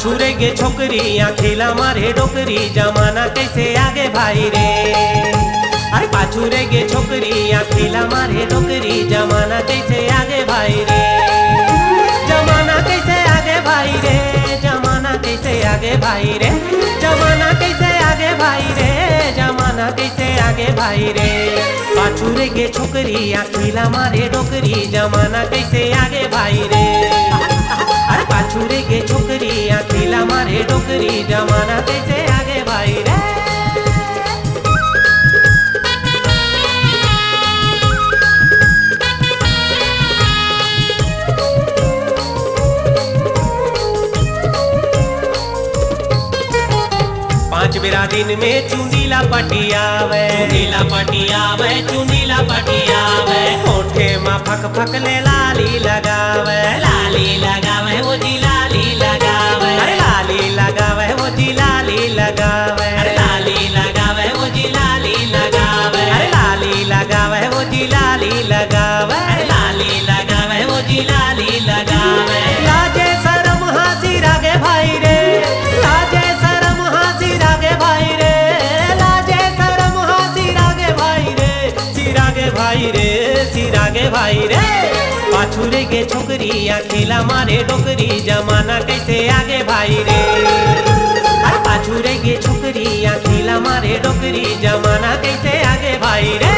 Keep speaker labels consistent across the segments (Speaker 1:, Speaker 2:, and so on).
Speaker 1: पाछूरे गे छोकरी आखिला मारे डोकरी जमाना कैसे आगे भाई रे। अरे पाछूरे गे छोकरी आखिला मारे डोकरी जमाना कैसे आगे भाई रे। जमाना कैसे आगे भाई रे, जमाना कैसे आगे भाई रे, जमाना कैसे आगे भाई रे, जमाना कैसे आगे भाई रे। पाछूरे गे छोकरी आखिला मारे डोकरी जमाना कैसे आगे भाई रे। अरे पाछूरे गे छोकरी आखिला मारे डोकरी जमाना कैसे आगे भाई रे। पांच बेरा दिन में चुंदीला पटियावे, चुंदीला पटियावे, चुंदीला पटियावे। होठे में फक फक ले लाली लगावे, लाली लगावे वो जी लाली लगावे। अरे लाली लगावे वो जी लाली लगावे, अरे लाली लगावे वो जी लाली लगावे। अरे लाली लगावे वो जी लाली लगावे, अरे लाली लगावे वो जी लाली लगावे। लाजे शरम हासी रागे भाई रे, लाजे शरम हासी रागे भाई रे, लाजे शरम हासी रागे भाई रे, सिरागे भाई रे, सिरागे भाई रे। पाछूरे गे छोकरी आखिला मारे डोकरी जमाना कैसे आगे भाई रे। अरे पाछूरे गे छोकरी आखिला मारे डोकरी जमाना कैसे आगे भाई रे।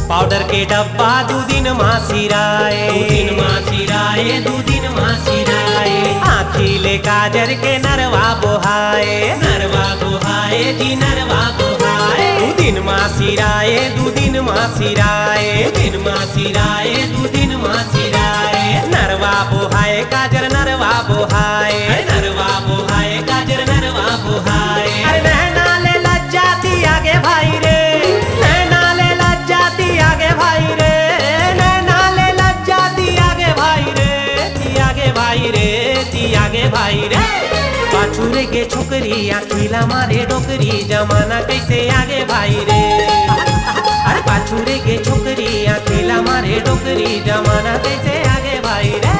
Speaker 1: पाउडर के डब्बा दू दिन माँ सिराए, दू दिन माँ सिराए, दू दिन माँ सिराए। आखिले काजर के नरवा बोहाए, नरवा बोहाए जी नरवा बोहाए। दू दिन माँ सिराए, दू दिन माँ सिराए, दिन माँ सिराए, दू दिन माँ सिराए। नरवा बोहाए काजर नरवा बोहाए, नरवा बोहाए काजर नरवा बोहाए। अरे नैना ले लज्जाती आगे भाई रे, नैना ले लज्जाती आगे भाई रे, नैना ले लज्जाती आगे भाई रे, ती आगे भाई रे, ती आगे भाई रे। पाछूरे गे छोकरी आखिला मारे डोकरी जमाना कैसे आगे भाई रे। अरे पाछूरे गे छोकरी आखिला मारे डोकरी जमाना कैसे आगे भाई रे।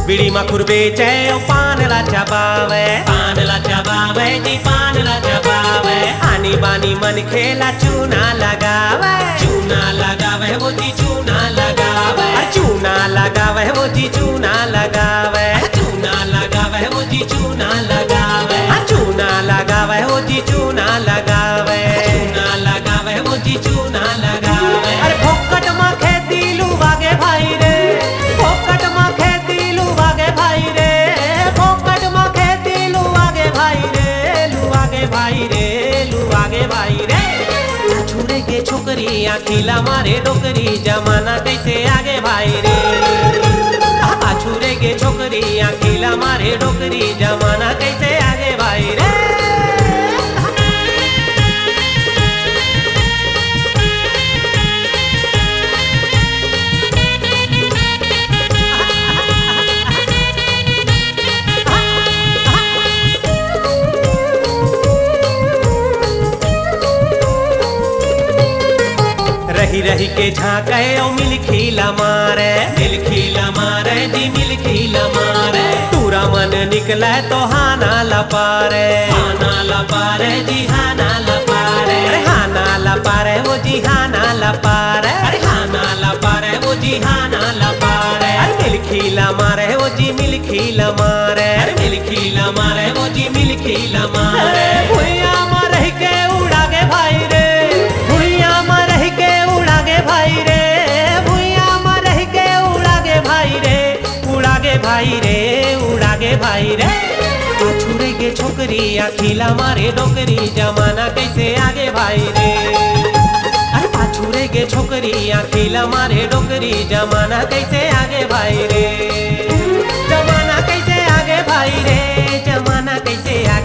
Speaker 1: बीड़ी मखुर बेचे ओ पान ला चबावे, पान ला चबावे जी पान ला चबावे। आनी बानी मन खेला चूना लगावे, चूना लगावे वो जी चूना लगावे। चूना लगावे वो जी चूना लगावे, चूना लगावे वो जी चूना लगावे। चूना लगावे वो जी चूना लगावे, चूना लगावे वो जी चूना लगावे। अरे फोकट में खेती लुवागे भाई रे, फोकट में खेती लुवागे भाई रे, फोकट में खेती लुवागे भाई रे, लुवागे भाई रे, लुवागे भाई रे। पाछूरे गे छोकरी आखिला मारे डोकरी जमाना कैसे आगे भाई रे। पाछूरे गे छोकरी आखिला मारे डोकरी जमाना कैसे आगे भाई रे। रही रही के झाँके ओ मिल खीला मारे, मिल खीला मारे जी मिल खीला मारे। तूरा मन निकले तो हाना लपारे, हाना लपारे जी हाना लपारे। हाना लपारे वो जी हाना लपारे, हाना लपारे वो जी हाना लपारे। मिल खीला मारे वो जी मिल खीला मारे, मिल खीला मारे वो जी मिल खीला मारे। भुइया में रह के उड़ागे भाई रे, भुइया में रह के उड़ागे भाई रे, भुइया में रह के उड़ागे भाई रे, उड़ागे भाई रे, उड़ागे भाई रे। पाछूरे गे छोकरी आखिला मारे डोकरी जमाना कैसे आगे भाई रे। अरे पाछूरे गे छोकरी आखिला मारे डोकरी जमाना कैसे आगे भाई रे।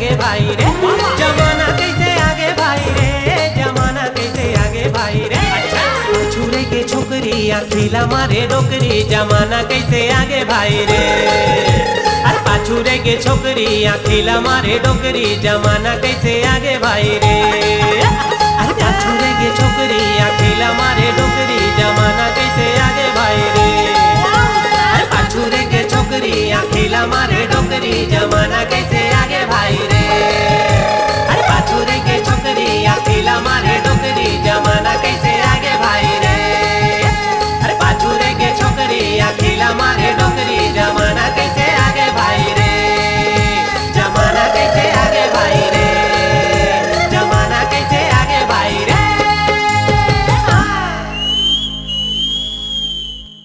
Speaker 1: आगे भाई रे, जमाना कैसे आगे भाई रे, जमाना कैसे आगे भाई रे। छुरे के छोकरी अखिला मारे डोकरी, जमाना कैसे आगे भाई रे। अरे पाछुरे के छोकरी अखिला मारे डोकरी, जमाना कैसे आगे भाई रे। अरे पाछुरे के छोकरी अखिला मारे डोकरी, जमाना कैसे आगे भाई रे। अरे पाछुरे के छोकरी अखिला मारे डोकरी, जमाना कैसे